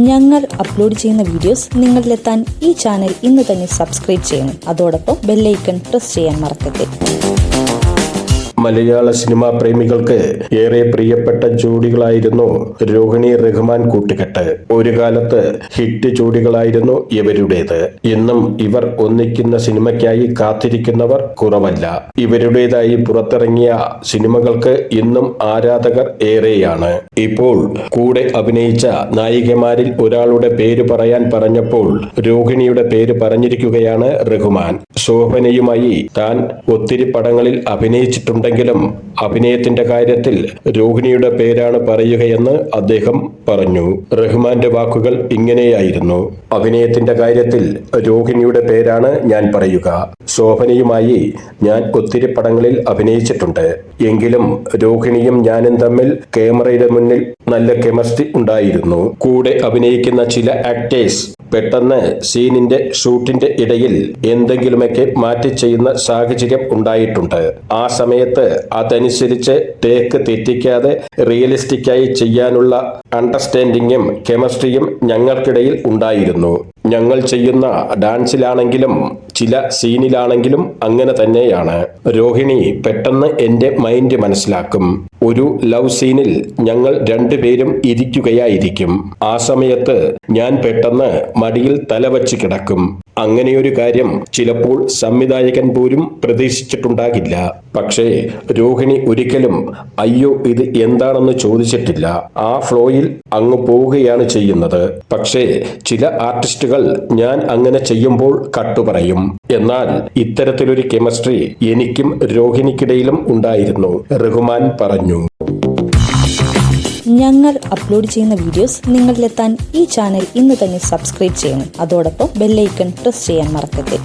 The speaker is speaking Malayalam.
ഞങ്ങൾ അപ്ലോഡ് ചെയ്യുന്ന വീഡിയോസ് നിങ്ങളിലെത്താൻ ഈ ചാനൽ ഇന്ന് തന്നെ സബ്സ്ക്രൈബ് ചെയ്യണം. അതോടൊപ്പം ബെല്ലൈക്കൺ പ്രസ് ചെയ്യാൻ മറക്കരുത്. മലയാള സിനിമാ പ്രേമികൾക്ക് ഏറെ പ്രിയപ്പെട്ട ജോഡികളായിരുന്നു രോഹിണി റഹ്മാൻ കൂട്ടുകെട്ട്. ഒരു കാലത്ത് ഹിറ്റ് ജോഡികളായിരുന്നു ഇവരുടേത്. ഇന്നും ഇവർ ഒന്നിക്കുന്ന സിനിമയ്ക്കായി കാത്തിരിക്കുന്നവർ കുറവല്ല. ഇവരുടേതായി പുറത്തിറങ്ങിയ സിനിമകൾക്ക് ഇന്നും ആരാധകർ ഏറെയാണ്. ഇപ്പോൾ കൂടെ അഭിനയിച്ച നായികമാരിൽ ഒരാളുടെ പേര് പറയാൻ പറഞ്ഞപ്പോൾ രോഹിണിയുടെ പേര് പറഞ്ഞിരിക്കുകയാണ് റഹ്മാൻ. ശോഭനയുമായി താൻ ഒത്തിരി പടങ്ങളിൽ അഭിനയിച്ചിട്ടുണ്ടെങ്കിലും അഭിനയത്തിന്റെ കാര്യത്തിൽ രോഹിണിയുടെ പേരാണ് പറയുകയെന്ന് അദ്ദേഹം പറഞ്ഞു. റഹ്മാന്റെ വാക്കുകൾ ഇങ്ങനെയായിരുന്നു: അഭിനയത്തിന്റെ കാര്യത്തിൽ രോഹിണിയുടെ പേരാണ് ഞാൻ പറയുക. ശോഭനയുമായി ഞാൻ ഒത്തിരി പടങ്ങളിൽ അഭിനയിച്ചിട്ടുണ്ട്. എങ്കിലും രോഹിണിയും ഞാനും തമ്മിൽ ക്യാമറയുടെ മുന്നിൽ നല്ല കെമിസ്ട്രി ഉണ്ടായിരുന്നു. കൂടെ അഭിനയിക്കുന്ന ചില ആക്ടേഴ്സ് പെട്ടെന്ന് സീനിന്റെ ഷൂട്ടിന്റെ ഇടയിൽ എന്തെങ്കിലുമൊക്കെ മാറ്റി ചെയ്യുന്ന സാഹചര്യം ഉണ്ടായിട്ടുണ്ട്. ആ സമയത്ത് അതനുസരിച്ച് ടേക്ക് തെറ്റിക്കാതെ റിയലിസ്റ്റിക്കായി ചെയ്യാനുള്ള അണ്ടർസ്റ്റാൻഡിങ്ങും കെമിസ്ട്രിയും ഞങ്ങൾക്കിടയിൽ ഉണ്ടായിരുന്നു. ഞങ്ങൾ ചെയ്യുന്ന ഡാൻസിലാണെങ്കിലും ചില സീനിലാണെങ്കിലും അങ്ങനെ തന്നെയാണ്. രോഹിണി പെട്ടെന്ന് എന്റെ മൈൻഡ് മനസ്സിലാക്കും. ഒരു ലവ് സീനിൽ ഞങ്ങൾ രണ്ടുപേരും ഇരിക്കുകയായിരിക്കും. ആ സമയത്ത് ഞാൻ പെട്ടെന്ന് മടിയിൽ തലവച്ച് കിടക്കും. അങ്ങനെയൊരു കാര്യം ചിലപ്പോൾ സംവിധായകൻ പോലും പ്രതീക്ഷിച്ചിട്ടുണ്ടാകില്ല. പക്ഷേ രോഹിണി ഒരിക്കലും അയ്യോ ഇത് എന്താണെന്ന് ചോദിച്ചിട്ടില്ല. ആ ഫ്ലോയിൽ അങ്ങ് പോവുകയാണ് ചെയ്യുന്നത്. പക്ഷേ ചില ആർട്ടിസ്റ്റുകൾ ഞാൻ അങ്ങനെ ചെയ്യുമ്പോൾ കട്ടു പറയും. എന്നാൽ ഇത്തരത്തിലൊരു കെമിസ്ട്രി എനിക്കും രോഹിണിക്കിടയിലും ഉണ്ടായിരുന്നു, റഹ്മാൻ പറഞ്ഞു. ഞങ്ങൾ അപ്ലോഡ് ചെയ്യുന്ന വീഡിയോസ് നിങ്ങളിലെത്താൻ ഈ ചാനൽ ഇന്ന് തന്നെ സബ്സ്ക്രൈബ് ചെയ്യണം. അതോടൊപ്പം ബെല്ലൈക്കൺ പ്രസ് ചെയ്യാൻ മറക്കരുത്.